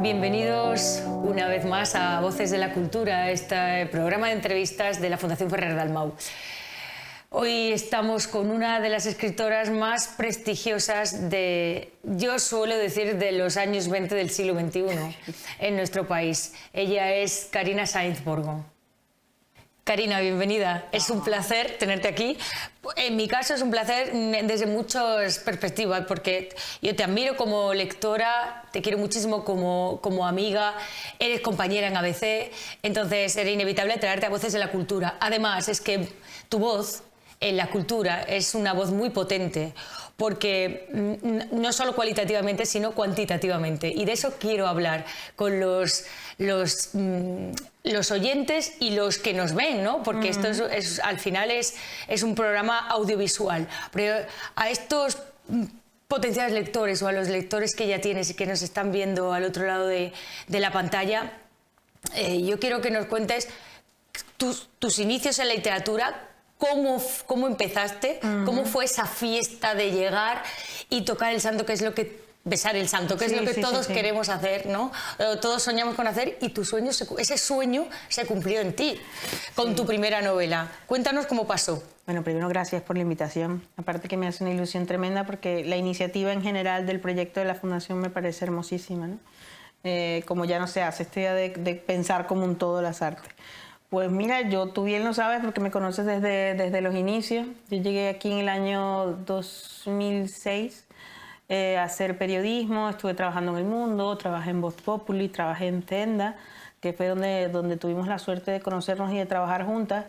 Bienvenidos una vez más a Voces de la Cultura, este programa de entrevistas de la Fundación Ferrer Dalmau. Hoy estamos con una de las escritoras más prestigiosas yo suelo decir, de los años 20 del siglo XXI en nuestro país. Ella es Carina Sainz Borgo. Carina, bienvenida. Es un placer tenerte aquí. En mi caso es un placer desde muchas perspectivas, porque yo te admiro como lectora, te quiero muchísimo como amiga, eres compañera en ABC, entonces era inevitable traerte a Voces de la Cultura. Además, es que tu voz en la cultura es una voz muy potente, porque no solo cualitativamente, sino cuantitativamente. Y de eso quiero hablar con los oyentes y los que nos ven, ¿no? Porque esto al final es un programa audiovisual. Pero a estos potenciales lectores o a los lectores que ya tienes y que nos están viendo al otro lado de la pantalla, yo quiero que nos cuentes tus inicios en la literatura. ¿Cómo empezaste? ¿Cómo fue esa fiesta de llegar y tocar el santo, que es lo que... besar el santo, que es lo que todos queremos hacer, ¿no? Todos soñamos con hacer, y ese sueño se cumplió en ti, con tu primera novela. Cuéntanos cómo pasó. Bueno, primero gracias por la invitación. Aparte que me hace una ilusión tremenda, porque la iniciativa en general del proyecto de la Fundación me parece hermosísima, ¿no? Como ya no se hace, esta idea de pensar como un todo las artes. Pues mira, tú bien lo sabes porque me conoces desde los inicios. Yo llegué aquí en el año 2006 a hacer periodismo, estuve trabajando en El Mundo, trabajé en Voz Populi, trabajé en Tenda, que fue donde tuvimos la suerte de conocernos y de trabajar juntas.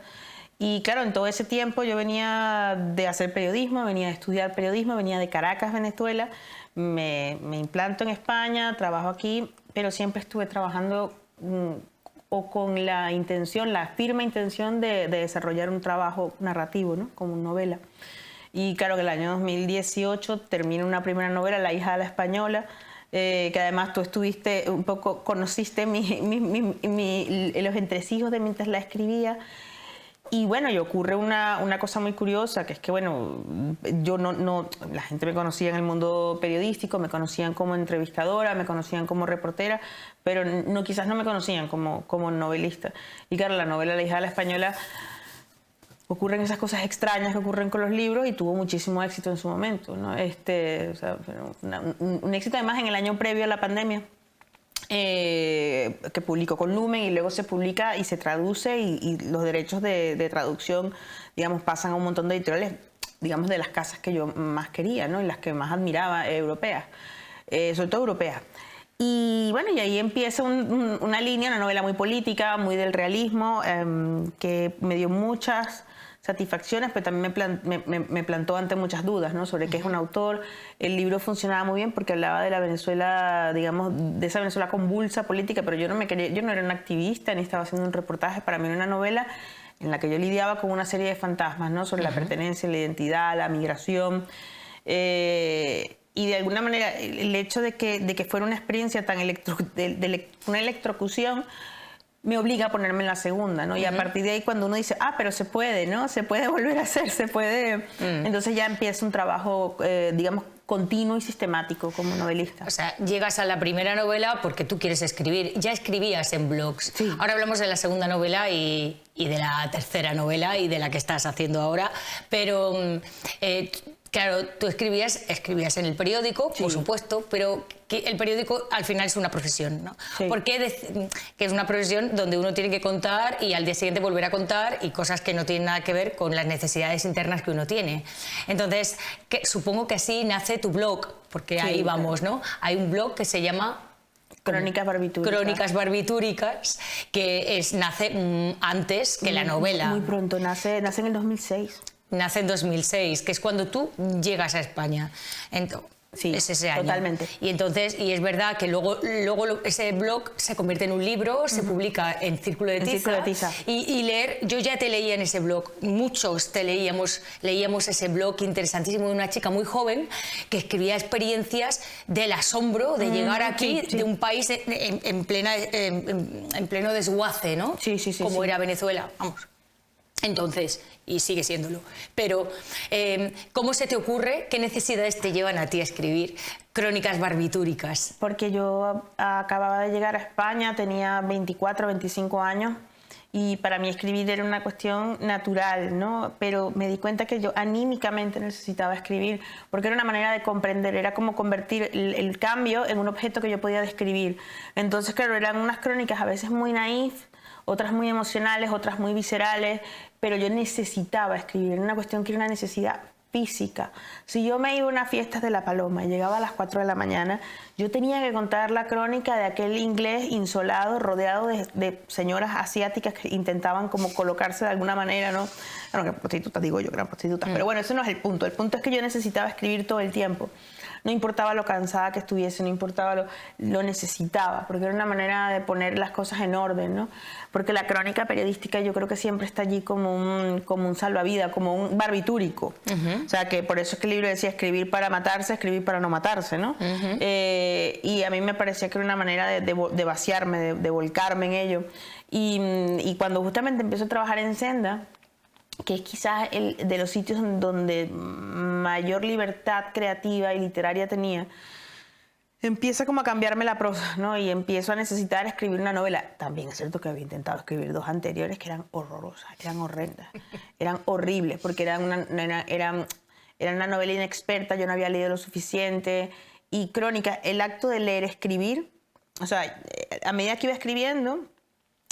Y claro, en todo ese tiempo yo venía de hacer periodismo, venía de estudiar periodismo, venía de Caracas, Venezuela, me implanto en España, trabajo aquí, pero siempre estuve trabajando o con la firme intención de desarrollar un trabajo narrativo, ¿no? Como novela. Y claro, que el año 2018 termino una primera novela, La hija de la española, que además tú estuviste un poco, conociste los entresijos de mientras la escribía. Y bueno, y ocurre una cosa muy curiosa, que es que bueno, yo la gente me conocía en el mundo periodístico, me conocían como entrevistadora, me conocían como reportera, pero quizás no me conocían como novelista. Y claro, la novela La hija de la española, ocurren esas cosas extrañas que ocurren con los libros, y tuvo muchísimo éxito en su momento, ¿no? Un éxito además en el año previo a la pandemia, que publicó con Lumen, y luego se publica y se traduce, y los derechos de traducción, digamos, pasan a un montón de editoriales, digamos, de las casas que yo más quería, ¿no? Y las que más admiraba, europeas, sobre todo europeas. Y bueno, y ahí empieza una línea, una novela muy política, muy del realismo, que me dio muchas satisfacciones, pero también me plantó ante muchas dudas, ¿no? Sobre qué es un autor. El libro funcionaba muy bien porque hablaba de la Venezuela, digamos, de esa Venezuela convulsa política, pero yo no era una activista ni estaba haciendo un reportaje. Para mí era una novela en la que yo lidiaba con una serie de fantasmas, ¿no? Sobre la pertenencia, la identidad, la migración. Y de alguna manera el hecho de que fuera una experiencia tan una electrocución me obliga a ponerme en la segunda, ¿no? Y a partir de ahí, cuando uno dice, pero se puede, ¿no? Se puede volver a hacer, se puede... Entonces ya empieza un trabajo, digamos, continuo y sistemático como novelista. O sea, llegas a la primera novela porque tú quieres escribir. Ya escribías en blogs. Sí. Ahora hablamos de la segunda novela y de la tercera novela y de la que estás haciendo ahora, pero... claro, tú escribías en el periódico, por supuesto, pero que el periódico al final es una profesión, ¿no? Sí. Porque que es una profesión donde uno tiene que contar y al día siguiente volver a contar, y cosas que no tienen nada que ver con las necesidades internas que uno tiene. Entonces, supongo que así nace tu blog, porque ahí vamos, ¿no? Hay un blog que se llama... Crónicas Barbitúricas. Crónicas Barbitúricas, que nace antes que la novela. Muy pronto, nace en el 2006. Nace en 2006, que es cuando tú llegas a España. Sí, es ese año. Totalmente. Y entonces, y es verdad que luego ese blog se convierte en un libro, se publica en Círculo de Tiza. Y leer, yo ya te leía en ese blog, muchos leíamos ese blog interesantísimo de una chica muy joven que escribía experiencias del asombro de llegar aquí, de un país en pleno desguace, ¿no? Sí. Como era Venezuela, vamos. Entonces, y sigue siéndolo, pero ¿cómo se te ocurre, qué necesidades te llevan a ti a escribir crónicas barbitúricas? Porque yo acababa de llegar a España, tenía 24, 25 años y para mí escribir era una cuestión natural, ¿no? Pero me di cuenta que yo anímicamente necesitaba escribir porque era una manera de comprender, era como convertir el cambio en un objeto que yo podía describir. Entonces, claro, eran unas crónicas a veces muy naif, otras muy emocionales, otras muy viscerales, pero yo necesitaba escribir, era una cuestión que era una necesidad física. Si yo me iba a unas fiestas de La Paloma y llegaba a las 4 de la mañana, yo tenía que contar la crónica de aquel inglés insolado, rodeado de señoras asiáticas que intentaban como colocarse de alguna manera, ¿no? Bueno, que prostitutas, digo yo, que eran prostitutas, pero bueno, ese no es el punto. El punto es que yo necesitaba escribir todo el tiempo. No importaba lo cansada que estuviese, no importaba lo necesitaba, porque era una manera de poner las cosas en orden, ¿no? Porque la crónica periodística yo creo que siempre está allí como un salvavidas, como un barbitúrico. O sea, que por eso es que el libro decía escribir para matarse, escribir para no matarse, ¿no? Y a mí me parecía que era una manera de vaciarme, de volcarme en ello. Y cuando justamente empiezo a trabajar en Senda, que es quizás el de los sitios donde mayor libertad creativa y literaria tenía, empieza como a cambiarme la prosa, ¿no? Y empiezo a necesitar escribir una novela. También es cierto que había intentado escribir 2 anteriores que eran horrorosas, eran horrendas, eran horribles, porque eran una novela inexperta, yo no había leído lo suficiente. Y crónica, el acto de leer, escribir, o sea, a medida que iba escribiendo,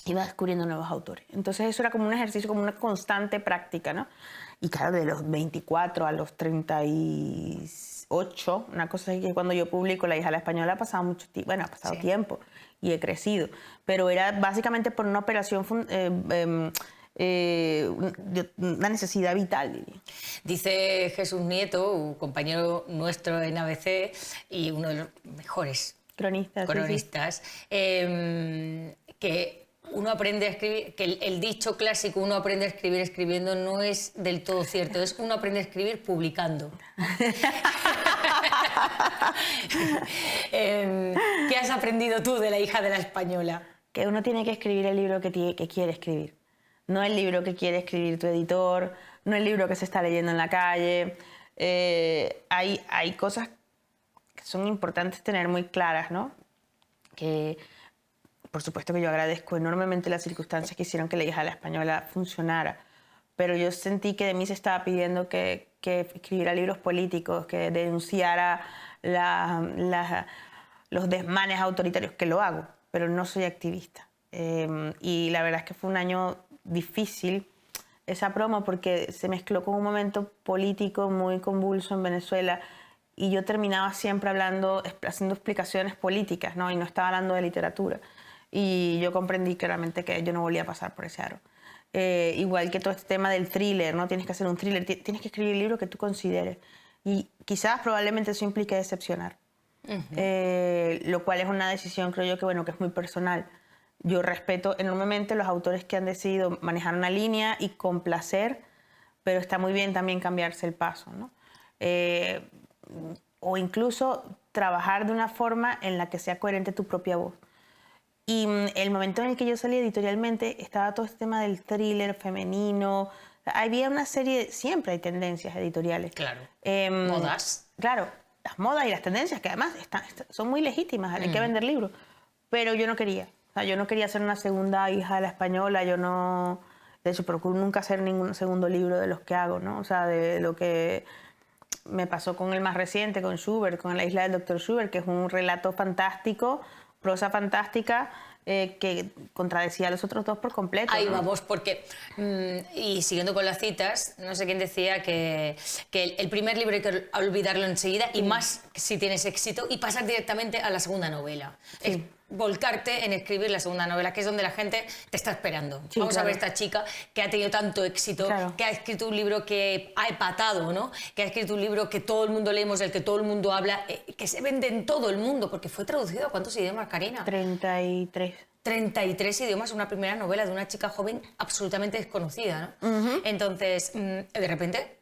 iba descubriendo nuevos autores. Entonces eso era como un ejercicio, como una constante práctica, ¿no? Y claro, de los 24 a los 38, una cosa es que cuando yo publico La hija de la española ha pasado mucho tiempo, bueno, ha pasado tiempo y he crecido, pero era básicamente por una operación, una necesidad vital, diría. Dice Jesús Nieto, un compañero nuestro en ABC y uno de los mejores cronistas, que uno aprende a escribir, que el dicho clásico, uno aprende a escribir escribiendo, no es del todo cierto, es uno aprende a escribir publicando. ¿Qué has aprendido tú de La hija de la española? Que uno tiene que escribir el libro que quiere escribir, no el libro que quiere escribir tu editor, no el libro que se está leyendo en la calle. Hay cosas que son importantes tener muy claras, ¿no? Que por supuesto que yo agradezco enormemente las circunstancias que hicieron que La hija de la española funcionara, pero yo sentí que de mí se estaba pidiendo que escribiera libros políticos, que denunciara los desmanes autoritarios, que lo hago, pero no soy activista. Y la verdad es que fue un año difícil esa promo porque se mezcló con un momento político muy convulso en Venezuela y yo terminaba siempre haciendo explicaciones políticas, ¿no? Y no estaba hablando de literatura. Y yo comprendí claramente que yo no volvía a pasar por ese aro. Igual que todo este tema del thriller, ¿no? Tienes que hacer un thriller, tienes que escribir el libro que tú consideres. Y quizás, probablemente eso implique decepcionar. Lo cual es una decisión, creo yo, que es muy personal. Yo respeto enormemente los autores que han decidido manejar una línea y complacer, pero está muy bien también cambiarse el paso, ¿no? O incluso trabajar de una forma en la que sea coherente tu propia voz. Y el momento en el que yo salí editorialmente estaba todo este tema del thriller femenino. Había una serie, siempre hay tendencias editoriales. Claro. Modas. Claro, las modas y las tendencias que además son muy legítimas, hay que vender libros. Pero yo no quería. O sea, yo no quería hacer una segunda hija de la española, yo no... De hecho, procuro nunca hacer ningún segundo libro de los que hago, ¿no? O sea, de lo que me pasó con el más reciente, con Schubert, con La isla del Dr. Schubert, que es un relato fantástico, prosa fantástica, que contradecía a los otros dos por completo. Ahí ¿no? vamos, porque, y siguiendo con las citas, no sé quién decía que el primer libro hay que olvidarlo enseguida, y más si tienes éxito, y pasar directamente a la segunda novela. Sí. Es volcarte en escribir la segunda novela, que es donde la gente te está esperando. Sí, Vamos claro. a ver esta chica que ha tenido tanto éxito, Claro. que ha escrito un libro que ha empatado, ¿no? Que ha escrito un libro que todo el mundo leemos, del que todo el mundo habla, que se vende en todo el mundo, porque fue traducido a ¿cuántos idiomas, Carina? 33. 33 idiomas, una primera novela de una chica joven absolutamente desconocida, ¿no? Entonces, de repente,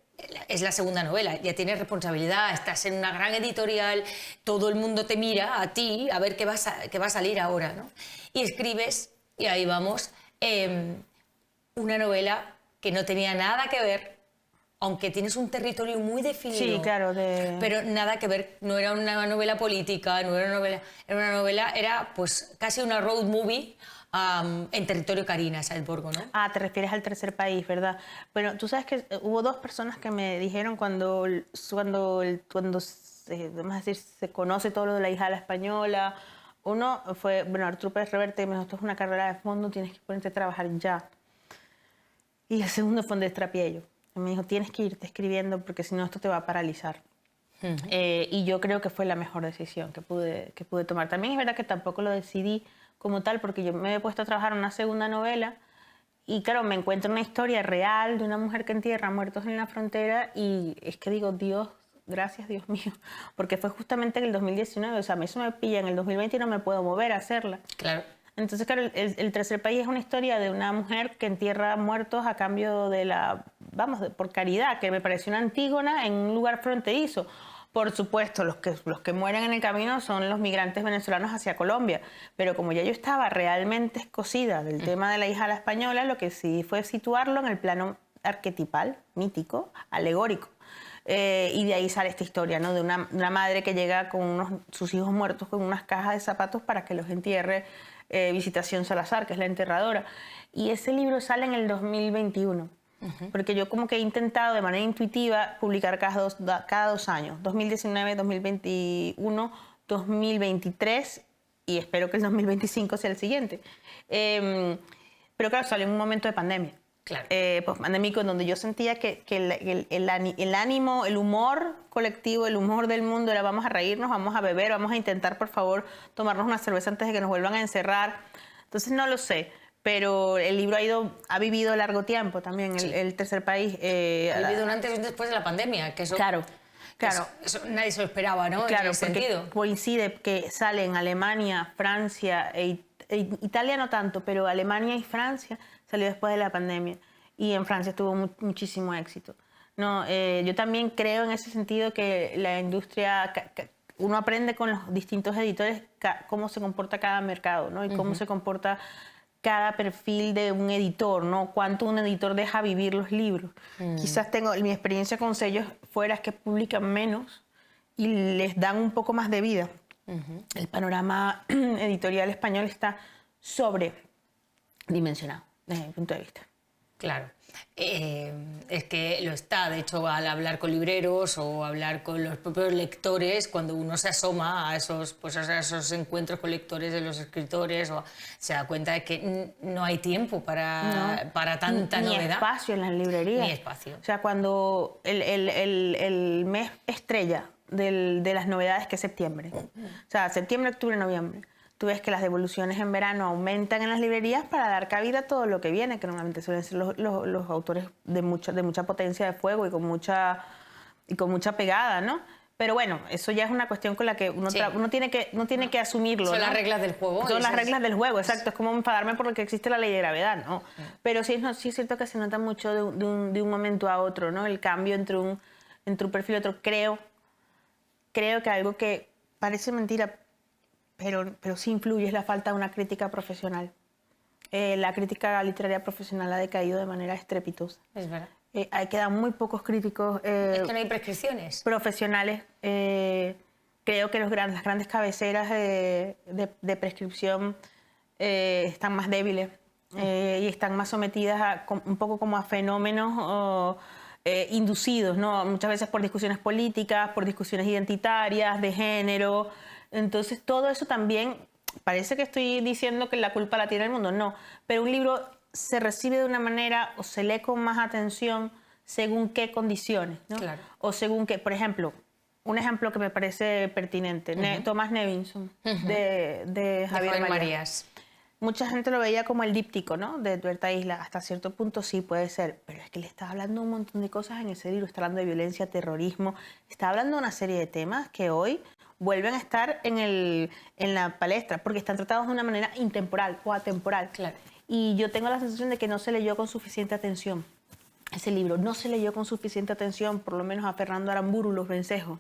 es la segunda novela, ya tienes responsabilidad, estás en una gran editorial, todo el mundo te mira a ti a ver qué va a salir ahora, ¿no? Y escribes, y ahí vamos, una novela que no tenía nada que ver, aunque tienes un territorio muy definido. Sí, claro. Pero nada que ver, no era una novela política, no era una novela, era pues casi una road movie en territorio Carina, Salzburgo, ¿no? Ah, te refieres al tercer país, ¿verdad? Bueno, tú sabes que hubo dos personas que me dijeron cuando vamos a decir, se conoce todo lo de la hija de la española. Uno fue, bueno, Arturo Pérez Reverte, me dijo, esto es una carrera de fondo, tienes que ponerte a trabajar ya. Y el segundo fue Andrés Trapiello. Me dijo, tienes que irte escribiendo porque si no esto te va a paralizar. Y yo creo que fue la mejor decisión que pude tomar. También es verdad que tampoco lo decidí como tal porque yo me he puesto a trabajar en una segunda novela y claro, me encuentro una historia real de una mujer que entierra muertos en la frontera y es que digo, Dios, gracias Dios mío, porque fue justamente en el 2019, o sea, a mí eso me pilla en el 2020 y no me puedo mover a hacerla. Claro. Entonces, claro, el tercer país es una historia de una mujer que entierra muertos a cambio de por caridad, que me pareció una Antígona en un lugar fronterizo. Por supuesto, los que mueren en el camino son los migrantes venezolanos hacia Colombia, pero como ya yo estaba realmente escocida del tema de la hija de la española, lo que sí fue situarlo en el plano arquetipal, mítico, alegórico. Y de ahí sale esta historia, ¿no? De una madre que llega con sus hijos muertos con unas cajas de zapatos para que los entierre Visitación Salazar, que es la enterradora. Y ese libro sale en el 2021, porque yo como que he intentado de manera intuitiva publicar cada dos años, 2019, 2021, 2023 y espero que el 2025 sea el siguiente. Pero claro, salió en un momento de pandemia. Claro. Post-pandémico, en donde yo sentía que el ánimo, el humor colectivo, el humor del mundo era vamos a reírnos, vamos a beber, vamos a intentar, por favor, tomarnos una cerveza antes de que nos vuelvan a encerrar. Entonces, no lo sé, pero el libro ha vivido largo tiempo también, Sí. el tercer país. Ha vivido un antes y un después de la pandemia, que eso... Claro. Eso nadie se lo esperaba, ¿no? Claro, en ese porque sentido. coincide que sale en Alemania, Francia, Italia no tanto, pero Alemania y Francia salió después de la pandemia y en Francia tuvo muchísimo éxito. No, yo también creo en ese sentido que la industria, uno aprende con los distintos editores cómo se comporta cada mercado, ¿no? Y cómo se comporta cada perfil de un editor, ¿no? Cuánto un editor deja vivir los libros. Quizás mi experiencia con sellos fuera es que publican menos y les dan un poco más de vida. El panorama editorial español está sobredimensionado desde mi punto de vista. Claro. Es que lo está, de hecho, al hablar con libreros o hablar con los propios lectores, cuando uno se asoma a esos encuentros con lectores de los escritores, se da cuenta de que no hay tiempo para tanta novedad. Ni espacio en las librerías. Ni espacio. O sea, cuando el mes estrella de las novedades, que es septiembre. O sea, septiembre, octubre, noviembre. Tú ves que las devoluciones en verano aumentan en las librerías para dar cabida a todo lo que viene, que normalmente suelen ser los autores de mucha potencia de fuego y con mucha pegada, ¿no? Pero bueno, eso ya es una cuestión con la que uno tiene que asumirlo. Son ¿no? las reglas del juego. Son las reglas del juego, exacto. Es como enfadarme por lo que existe la ley de gravedad, ¿no? Pero sí es cierto que se nota mucho de un momento a otro, ¿no? El cambio entre un perfil y otro. Creo que algo que parece mentira, pero sí influye, es la falta de una crítica profesional. La crítica literaria profesional ha decaído de manera estrepitosa. Es verdad. Quedan muy pocos críticos es que no hay prescripciones profesionales. Creo que las grandes cabeceras de prescripción están más débiles y están más sometidas un poco como a fenómenos inducidos, ¿no? Muchas veces por discusiones políticas, por discusiones identitarias, de género. Entonces todo eso también, parece que estoy diciendo que la culpa la tiene el mundo, no, pero un libro se recibe de una manera o se lee con más atención según qué condiciones, ¿no? Claro. O según qué, por ejemplo, un ejemplo que me parece pertinente, Thomas Nevinson, de Javier Marías. Mucha gente lo veía como el díptico, ¿no? De Tuerta Isla. Hasta cierto punto sí puede ser, pero es que le está hablando un montón de cosas en ese libro. Está hablando de violencia, terrorismo, está hablando de una serie de temas que hoy vuelven a estar en la palestra porque están tratados de una manera intemporal o atemporal. Claro. Y yo tengo la sensación de que no se leyó con suficiente atención. Ese libro no se leyó con suficiente atención, por lo menos a Fernando Aramburu, Los Vencejos.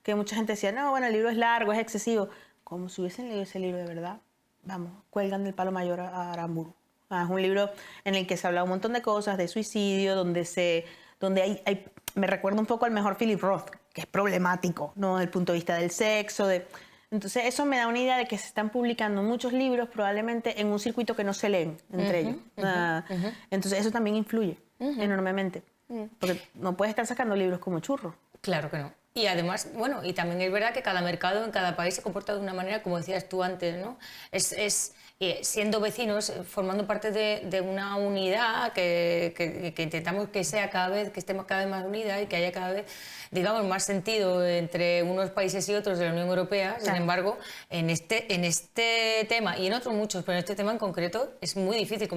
Que mucha gente decía, no, bueno, el libro es largo, es excesivo. Como si hubiesen leído ese libro de verdad, vamos, cuelgan del palo mayor a Aramburu. Es un libro en el que se habla un montón de cosas, de suicidio, donde hay me recuerda un poco al mejor Philip Roth, que es problemático, ¿no? Desde el punto de vista del sexo. Entonces eso me da una idea de que se están publicando muchos libros probablemente en un circuito que no se leen entre ellos. Entonces eso también influye enormemente, porque no puedes estar sacando libros como churros. Claro que no. Y además, bueno, y también es verdad que cada mercado en cada país se comporta de una manera, como decías tú antes, ¿no? Siendo vecinos, formando parte de una unidad que intentamos que sea cada vez, que estemos cada vez más unida y que haya cada vez, digamos, más sentido entre unos países y otros de la Unión Europea. Sin embargo, en este tema y en otros muchos, pero en este tema en concreto es muy difícil,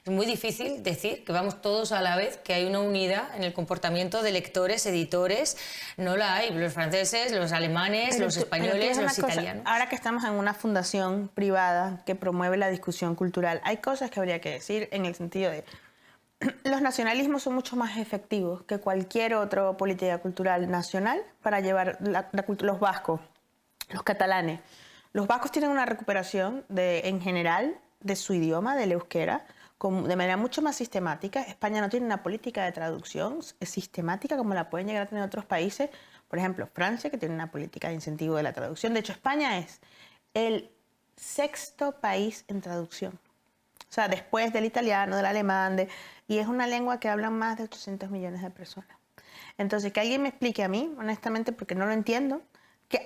es muy difícil decir que vamos todos a la vez, que hay una unidad en el comportamiento de lectores, editores. No la hay. Los franceses, los alemanes, los españoles, los italianos. Ahora que estamos en una fundación privada que promueve la discusión cultural, hay cosas que habría que decir en el sentido de los nacionalismos son mucho más efectivos que cualquier otra política cultural nacional para llevar los vascos, los catalanes. Los vascos tienen una recuperación en general de su idioma, del euskera, de manera mucho más sistemática. España no tiene una política de traducción sistemática como la pueden llegar a tener otros países. Por ejemplo, Francia, que tiene una política de incentivo de la traducción. De hecho, España es el 6º país en traducción. O sea, después del italiano, del alemán, y es una lengua que hablan más de 800 millones de personas. Entonces, que alguien me explique a mí, honestamente, porque no lo entiendo,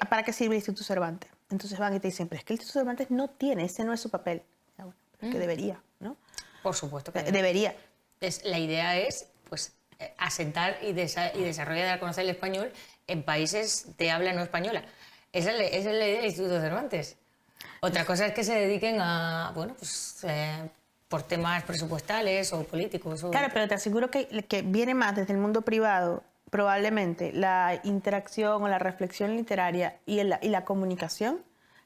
¿para qué sirve el Instituto Cervantes? Entonces van y te dicen, pero es que el Instituto Cervantes no tiene, ese no es su papel. Ya, bueno, pero que debería, ¿no? Por supuesto que debería. La idea es, pues, asentar y desarrollar y dar a conocer el español en países de habla no española. Esa es la idea del Instituto Cervantes. Otra cosa es que se dediquen a, bueno, pues, por temas presupuestales o políticos. Claro, pero te aseguro que viene más desde el mundo privado, probablemente, la interacción o la reflexión literaria y la comunicación,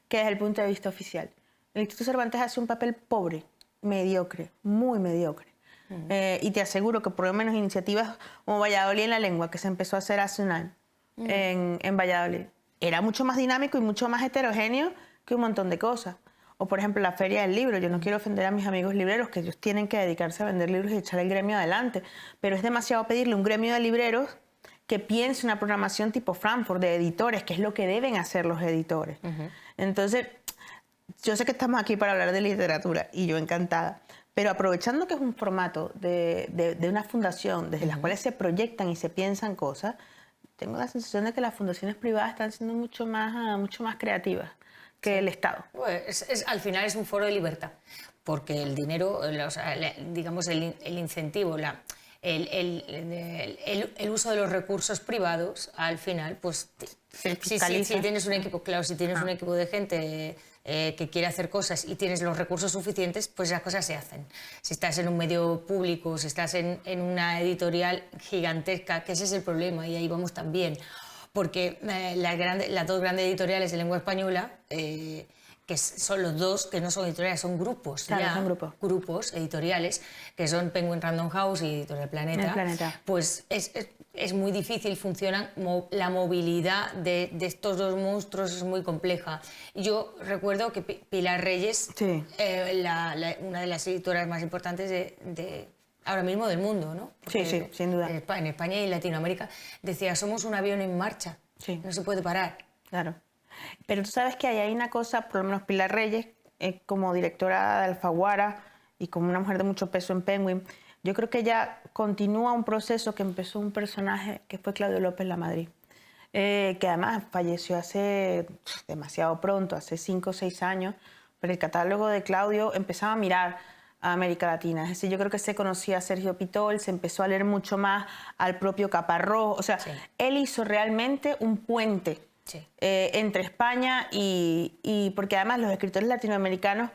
que desde el punto de vista oficial. El Instituto Cervantes hace un papel pobre, mediocre, muy mediocre. Y te aseguro que por lo menos iniciativas como Valladolid en la lengua, que se empezó a hacer hace un año en Valladolid, era mucho más dinámico y mucho más heterogéneo que un montón de cosas. O por ejemplo la Feria del Libro. Yo no quiero ofender a mis amigos libreros, que ellos tienen que dedicarse a vender libros y echar el gremio adelante, pero es demasiado pedirle a un gremio de libreros que piense una programación tipo Frankfurt de editores, que es lo que deben hacer los editores. Entonces, yo sé que estamos aquí para hablar de literatura y yo encantada, pero aprovechando que es un formato de una fundación desde las cuales se proyectan y se piensan cosas, tengo la sensación de que las fundaciones privadas están siendo mucho más creativas que el Estado. Pues al final es un foro de libertad, porque el dinero, digamos el incentivo, el uso de los recursos privados, al final, pues si tienes un equipo, claro, si tienes un equipo de gente que quiere hacer cosas y tienes los recursos suficientes, pues esas cosas se hacen. Si estás en un medio público, si estás en una editorial gigantesca, que ese es el problema, y ahí vamos también. Porque las dos grandes editoriales de lengua española, que son los dos, que no son editoriales, son grupos. Claro, son grupos editoriales, que son Penguin Random House y Editorial Planeta. Pues es muy difícil, la movilidad de estos dos monstruos es muy compleja. Yo recuerdo que Pilar Reyes, sí, una de las editoras más importantes ahora mismo del mundo, ¿no? Porque sí, sin duda. En España y en Latinoamérica decía, somos un avión en marcha, sí, no se puede parar. Claro. Pero tú sabes que hay una cosa, por lo menos Pilar Reyes, como directora de Alfaguara y como una mujer de mucho peso en Penguin, yo creo que ella continúa un proceso que empezó un personaje que fue Claudio López Lamadrid, que además falleció hace demasiado pronto, hace 5 o 6 años, pero el catálogo de Claudio empezaba a mirar a América Latina. Es decir, yo creo que se conocía a Sergio Pitol, se empezó a leer mucho más al propio Caparrós. O sea, sí, él hizo realmente un puente, sí, entre España y porque además los escritores latinoamericanos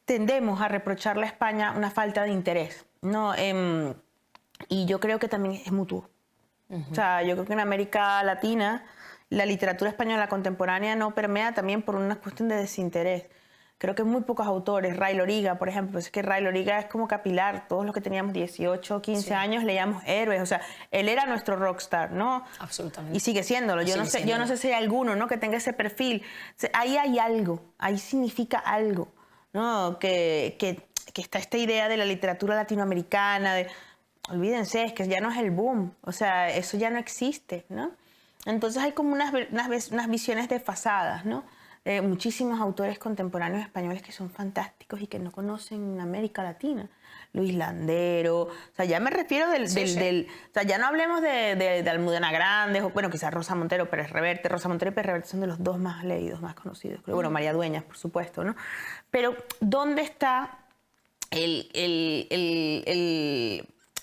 tendemos a reprocharle a España una falta de interés, ¿no? Y yo creo que también es mutuo. O sea, yo creo que en América Latina la literatura española contemporánea no permea también por una cuestión de desinterés. Creo que muy pocos autores, Ray Loriga, por ejemplo, es que Ray Loriga es como capilar, todos los que teníamos 18 o 15 años leíamos héroes, o sea, él era nuestro rockstar, ¿no? Absolutamente. Y sigue siéndolo, yo no sé si hay alguno, ¿no?, que tenga ese perfil. Ahí hay algo, ahí significa algo, ¿no? Que que está esta idea de la literatura latinoamericana, olvídense, es que ya no es el boom, o sea, eso ya no existe, ¿no? Entonces hay como unas visiones desfasadas, ¿no? Muchísimos autores contemporáneos españoles que son fantásticos y que no conocen América Latina. Luis Landero, o sea, ya me refiero o sea, ya no hablemos de Almudena Grandes, o bueno, quizás Rosa Montero, Pérez Reverte. Rosa Montero y Pérez Reverte son de los dos más leídos, más conocidos. Pero bueno, María Dueñas, por supuesto, ¿no? Pero, ¿dónde está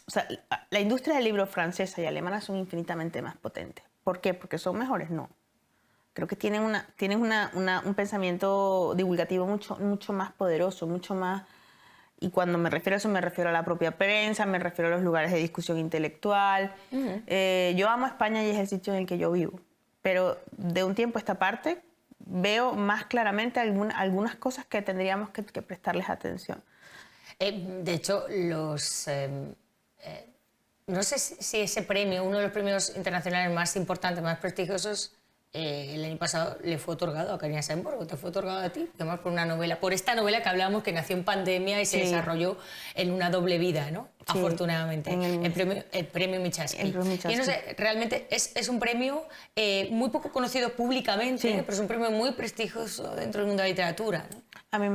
o sea, la industria del libro francesa y alemana son infinitamente más potentes? ¿Por qué? ¿Porque son mejores? No. Creo que tienen un pensamiento divulgativo mucho más poderoso, mucho más... Y cuando me refiero a eso, me refiero a la propia prensa, me refiero a los lugares de discusión intelectual. Yo amo España y es el sitio en el que yo vivo. Pero de un tiempo a esta parte veo más claramente algunas cosas que tendríamos que prestarles atención. De hecho, no sé si ese premio, uno de los premios internacionales más importantes, más prestigiosos, el año pasado le fue otorgado a Carina Saimbor, te fue otorgado a ti, además por una novela, por esta novela que hablábamos que nació en pandemia y se desarrolló en una doble vida, ¿no? Sí, afortunadamente, el premio Michalski. Y no sé, realmente es un premio muy poco conocido públicamente, pero es un premio muy prestigioso dentro del mundo de la literatura, ¿no? A mí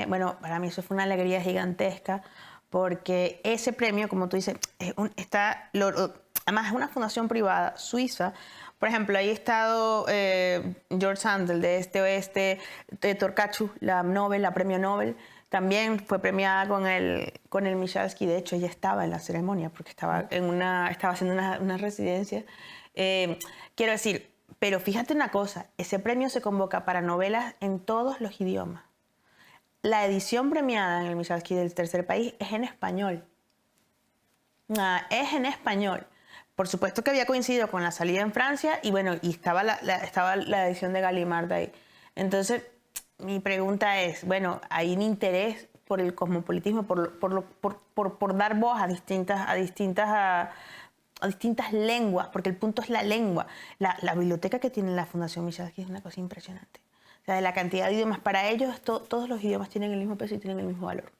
bueno, para mí eso fue una alegría gigantesca, porque ese premio, como tú dices, además es una fundación privada suiza. Por ejemplo, ahí ha estado George Sand, de Este Oeste, de Torcachu, la premio Nobel. También fue premiada con el Michalski. De hecho, ella estaba en la ceremonia porque estaba haciendo una residencia. Quiero decir, pero fíjate una cosa, ese premio se convoca para novelas en todos los idiomas. La edición premiada en el Michalski del Tercer País es en español. Es en español. Por supuesto que había coincidido con la salida en Francia y bueno, y estaba la edición de Gallimard ahí. Entonces, mi pregunta es, bueno, hay un interés por el cosmopolitismo, por dar voz a distintas lenguas, porque el punto es la lengua. La biblioteca que tiene la Fundación Michalski es una cosa impresionante. O sea, de la cantidad de idiomas, para ellos todos los idiomas tienen el mismo peso y tienen el mismo valor.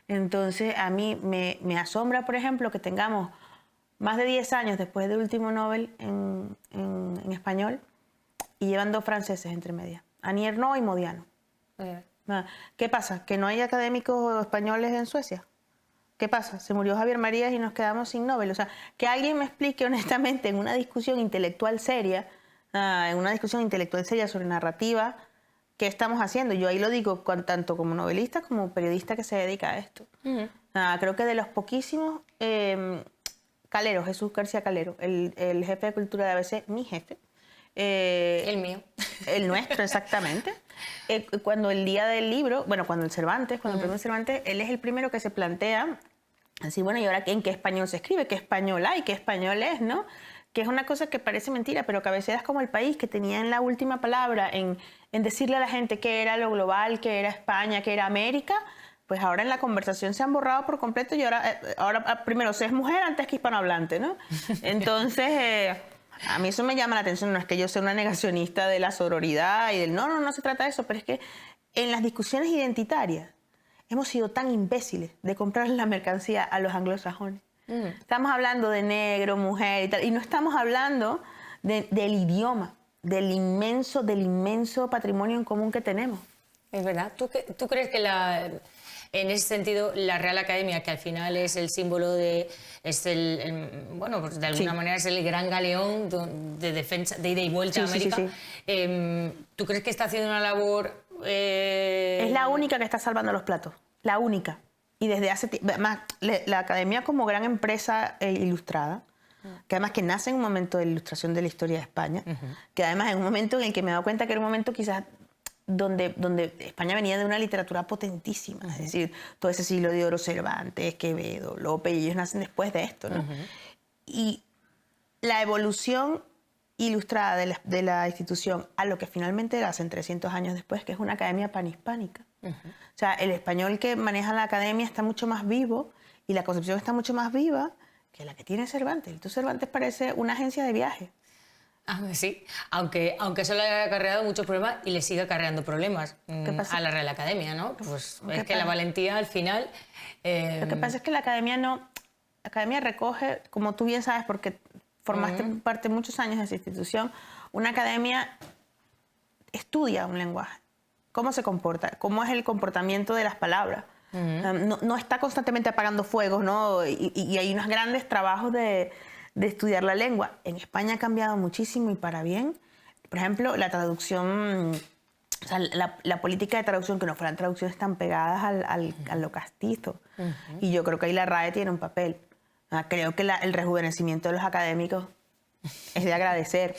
Entonces, a mí me asombra, por ejemplo, que tengamos más de 10 años después del último Nobel en español y llevan dos franceses entre medias, Annie Ernaux y Modiano. ¿Qué pasa? ¿Que no hay académicos españoles en Suecia? ¿Qué pasa? Se murió Javier Marías y nos quedamos sin Nobel. O sea, que alguien me explique honestamente en una discusión intelectual seria, sobre narrativa, ¿qué estamos haciendo? Yo ahí lo digo tanto como novelista como periodista que se dedica a esto. Creo que de los poquísimos... Calero, Jesús García Calero, el jefe de cultura de ABC, mi jefe. El mío. El nuestro, exactamente. Cuando el día del libro, bueno, cuando el premio Cervantes, él es el primero que se plantea, así, bueno, ¿y ahora en qué español se escribe? ¿Qué español hay? ¿Qué español es? ¿No? Que es una cosa que parece mentira, pero cabeceras como El País, que tenían la última palabra en decirle a la gente qué era lo global, qué era España, qué era América, pues ahora en la conversación se han borrado por completo y ahora primero se es mujer antes que hispanohablante, ¿no? Entonces, a mí eso me llama la atención. No es que yo sea una negacionista de la sororidad y del no se trata de eso, pero es que en las discusiones identitarias hemos sido tan imbéciles de comprar la mercancía a los anglosajones. Estamos hablando de negro, mujer y tal, y no estamos hablando del idioma, del inmenso patrimonio en común que tenemos. Es verdad. ¿Tú crees que en ese sentido, la Real Academia, que al final es el símbolo bueno, pues de alguna manera es el gran galeón de defensa, de ida y vuelta a América, ¿tú crees que está haciendo una labor? Es la única que está salvando los platos, la única. Y desde hace tiempo, además, la Academia como gran empresa ilustrada, que además que nace en un momento de ilustración de la historia de España, que además en un momento en el que me he dado cuenta que era un momento quizás donde España venía de una literatura potentísima, es decir, todo ese siglo de oro, Cervantes, Quevedo, Lope, y ellos nacen después de esto, ¿no? Y la evolución ilustrada de la institución a lo que finalmente la hacen 300 años después, que es una academia panhispánica. O sea, el español que maneja la academia está mucho más vivo y la concepción está mucho más viva que la que tiene Cervantes. Entonces Cervantes parece una agencia de viaje. Sí, aunque eso le haya acarreado muchos problemas y le sigue acarreando problemas pasa? a la Real Academia, ¿no? Pues es que la pasa? valentía al final... Lo que pasa es que la academia no... La academia recoge, como tú bien sabes, porque formaste parte muchos años de esa institución, una academia estudia un lenguaje, cómo se comporta, cómo es el comportamiento de las palabras. No está constantemente apagando fuegos, ¿no? Y hay unos grandes trabajos de estudiar la lengua. En España ha cambiado muchísimo y para bien. Por ejemplo, la traducción, o sea, la política de traducción, que no fueran traducciones tan pegadas a lo castizo. Y yo creo que ahí la RAE tiene un papel. Creo que el rejuvenecimiento de los académicos es de agradecer.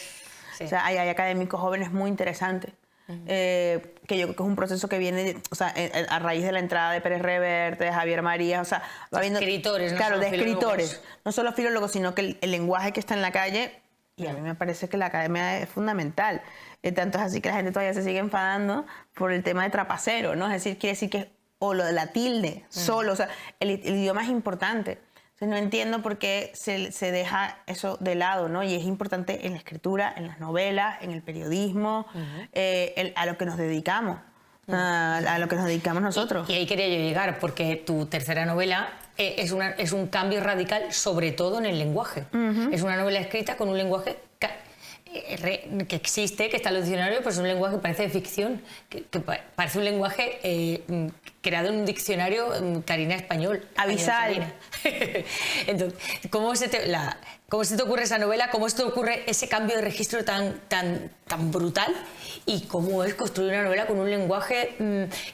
Sí. O sea, hay académicos jóvenes muy interesantes. Que yo creo que es un proceso que viene, o sea, a raíz de la entrada de Pérez Reverte, de Javier Marías, o sea, va viendo, escritores, no claro, solo de escritores, filólogos. no solo filólogos, sino que el lenguaje que está en la calle, y a mí me parece que la academia es fundamental. Tanto es así que la gente todavía se sigue enfadando por el tema de trapacero, ¿no? Es decir, quiere decir que, o lo de la tilde, solo, o sea, el idioma es importante. Entonces, no entiendo por qué se deja eso de lado, ¿no? Y es importante en la escritura, en las novelas, en el periodismo, a lo que nos dedicamos, a lo que nos dedicamos nosotros. Y ahí quería yo llegar, porque tu tercera novela es un cambio radical, sobre todo en el lenguaje. Es una novela escrita con un lenguaje que existe, que está en los diccionarios, pues es un lenguaje que parece de ficción, que parece un lenguaje creado en un diccionario Carina español. Abisal. Entonces, ¿cómo se te ocurre esa novela? ¿Cómo se te ocurre ese cambio de registro tan brutal? ¿Y cómo es construir una novela con un lenguaje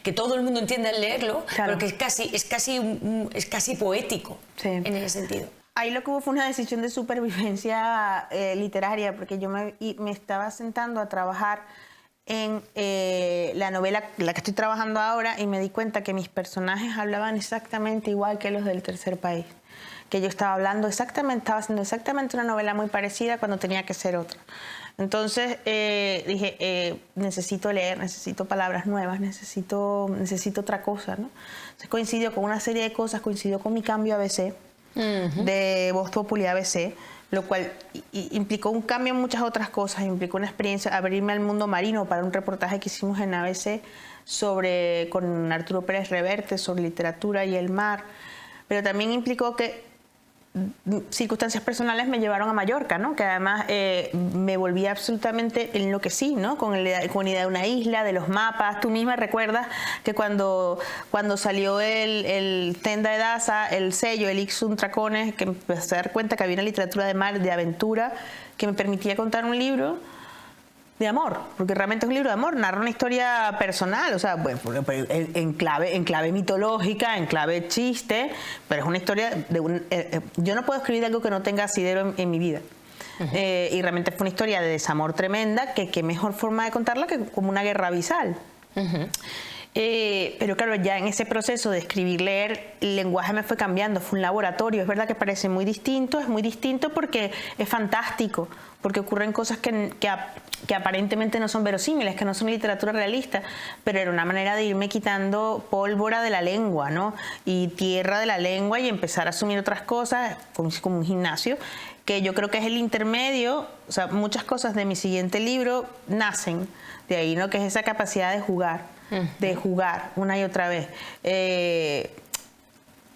que todo el mundo entiende al leerlo, claro, pero que es casi poético, sí, en ese sentido? Ahí lo que hubo fue una decisión de supervivencia literaria, porque yo me estaba sentando a trabajar en la novela, la que estoy trabajando ahora, y me di cuenta que mis personajes hablaban exactamente igual que los del Tercer País. Que yo estaba haciendo exactamente una novela muy parecida cuando tenía que ser otra. Entonces dije, necesito leer, necesito palabras nuevas, necesito otra cosa, ¿no? Entonces coincidió con una serie de cosas, coincidió con mi cambio ABC, de Voz Populi a ABC, lo cual implicó un cambio en muchas otras cosas, implicó una experiencia, abrirme al mundo marino para un reportaje que hicimos en ABC con Arturo Pérez Reverte sobre literatura y el mar, pero también implicó que circunstancias personales me llevaron a Mallorca, ¿no? Que además me volví absolutamente enloquecí, ¿no? Con la idea de una isla, de los mapas. Tú misma recuerdas que cuando salió el Tenda de Daza, el sello, el Ixun Tracones, que me empecé a dar cuenta que había una literatura de mar, de aventura, que me permitía contar un libro de amor, porque realmente es un libro de amor, narra una historia personal, o sea, bueno, en clave mitológica, en clave chiste, pero es una historia de yo no puedo escribir algo que no tenga asidero en mi vida. Y realmente fue una historia de desamor tremenda, que qué mejor forma de contarla que como una guerra abisal. Pero claro, ya en ese proceso de escribir, leer, el lenguaje me fue cambiando, fue un laboratorio. Es verdad que parece muy distinto, es muy distinto porque es fantástico, porque ocurren cosas que aparentemente no son verosímiles, que no son literatura realista, pero era una manera de irme quitando pólvora de la lengua, ¿no? Y tierra de la lengua y empezar a asumir otras cosas, como un gimnasio, que yo creo que es el intermedio. O sea, muchas cosas de mi siguiente libro nacen de ahí, ¿no? Que es esa capacidad de jugar una y otra vez.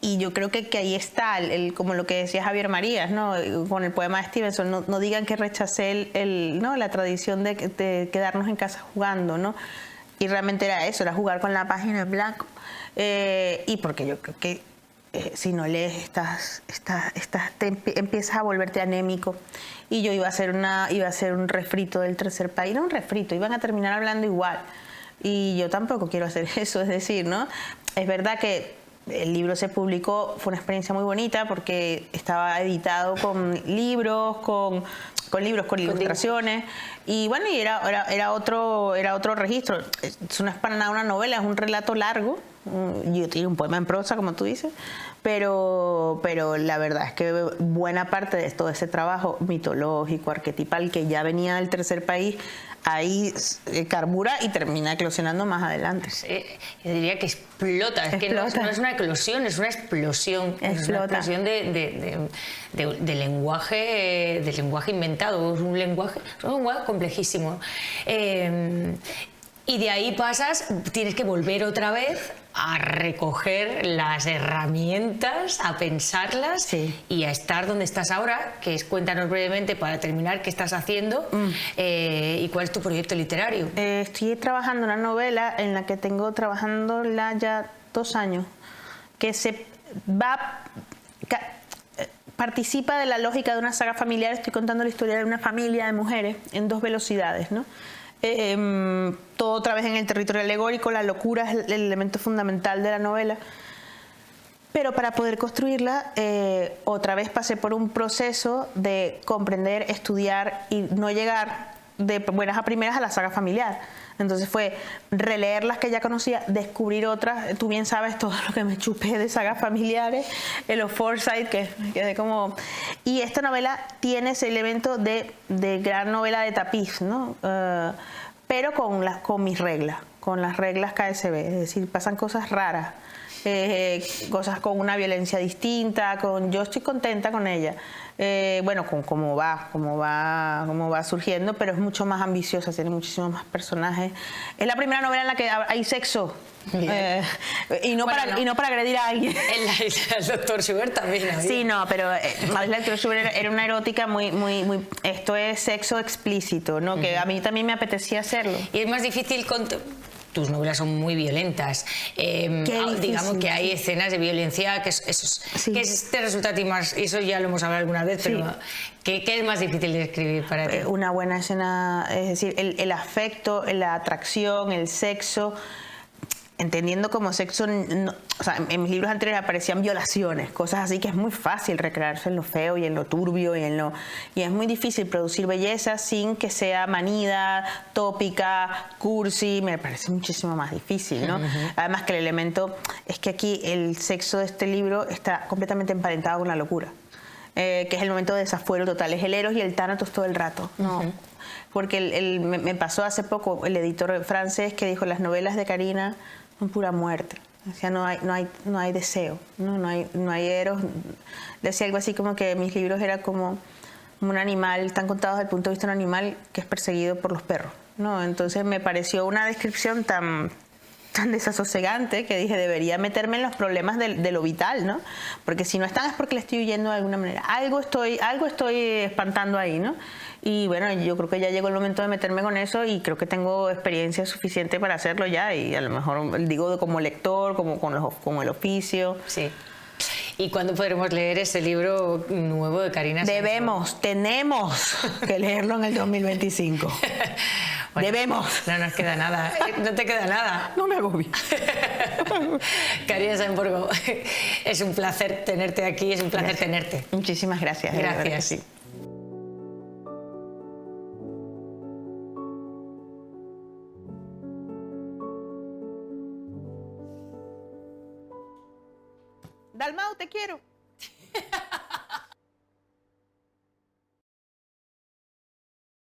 Y yo creo que ahí está, como lo que decía Javier Marías, ¿no? Con el poema de Stevenson, no digan que rechacé ¿no? la tradición de quedarnos en casa jugando, ¿no? Y realmente era eso, era jugar con la página en blanco. Y porque yo creo que si no lees empiezas a volverte anémico. Y yo iba a hacer un refrito del Tercer País, no un refrito, iban a terminar hablando igual. Y yo tampoco quiero hacer eso, es decir, ¿no? Es verdad que el libro se publicó, fue una experiencia muy bonita porque estaba editado con libros, con ilustraciones, y bueno, y era otro registro. Eso no es para nada una novela, es un relato largo, Yo tiene un poema en prosa, como tú dices, pero la verdad es que buena parte de todo ese trabajo mitológico, arquetipal, que ya venía del tercer país, ahí carbura y termina eclosionando más adelante. Yo diría que explota, es que no es una eclosión, es una explosión. Es una explosión de lenguaje inventado, es un lenguaje complejísimo. Y de ahí tienes que volver otra vez a recoger las herramientas, a pensarlas y a estar donde estás ahora, que es, cuéntanos brevemente para terminar qué estás haciendo y cuál es tu proyecto literario. Estoy trabajando una novela en la que tengo trabajándola ya 2 años, que participa de la lógica de una saga familiar. Estoy contando la historia de una familia de mujeres en 2 velocidades, ¿no? Todo otra vez en el territorio alegórico, la locura es el elemento fundamental de la novela. Pero para poder construirla, otra vez pasé por un proceso de comprender, estudiar y no llegar de buenas a primeras a la saga familiar. Entonces fue releer las que ya conocía, descubrir otras. Tú bien sabes todo lo que me chupé de sagas familiares, los Forsyth, que quedé como... Y esta novela tiene ese elemento de gran novela de tapiz, ¿no? Pero con mis reglas, con las reglas KSB. Es decir, pasan cosas raras, cosas con una violencia distinta, yo estoy contenta con ella. Bueno, con cómo va surgiendo, pero es mucho más ambiciosa, tiene muchísimos más personajes. Es la primera novela en la que hay sexo. Y no para agredir a alguien. El doctor Schubert también había. Sí, no, pero el doctor Schubert era una erótica muy... Esto es sexo explícito, ¿no? Que a mí también me apetecía hacerlo. Y es más difícil tus novelas son muy violentas. Digamos que hay escenas de violencia que te resulta a ti más, eso ya lo hemos hablado alguna vez, pero ¿qué es más difícil de escribir para ti? Una buena escena, es decir, el afecto, la atracción, el sexo, entendiendo como sexo, o sea, en mis libros anteriores aparecían violaciones, cosas así, que es muy fácil recrearse en lo feo y en lo turbio y es muy difícil producir belleza sin que sea manida, tópica, cursi. Me parece muchísimo más difícil, ¿no? Además que el elemento es que aquí el sexo de este libro está completamente emparentado con la locura, que es el momento de desafuero total, es el Eros y el Tánatos todo el rato, ¿no? Porque me pasó hace poco el editor francés que dijo: las novelas de Karina son pura muerte. O sea, no hay deseo, no hay eros. Decía algo así como que mis libros eran como un animal, están contados desde el punto de vista de un animal que es perseguido por los perros, ¿no? Entonces me pareció una descripción tan desasosegante que dije, debería meterme en los problemas de lo vital, ¿no? Porque si no están es porque le estoy huyendo de alguna manera. Algo estoy espantando ahí, ¿no? Y bueno, yo creo que ya llegó el momento de meterme con eso y creo que tengo experiencia suficiente para hacerlo ya, y a lo mejor digo como lector, como el oficio. Sí. ¿Y cuándo podremos leer ese libro nuevo de Karina Sanz? Tenemos que leerlo en el 2025. Bueno, debemos. No nos queda nada. No te queda nada. No me agobio. Karina Sanz, es un placer tenerte aquí, es un placer tenerte. Muchísimas gracias. Gracias. Dalmau, te quiero.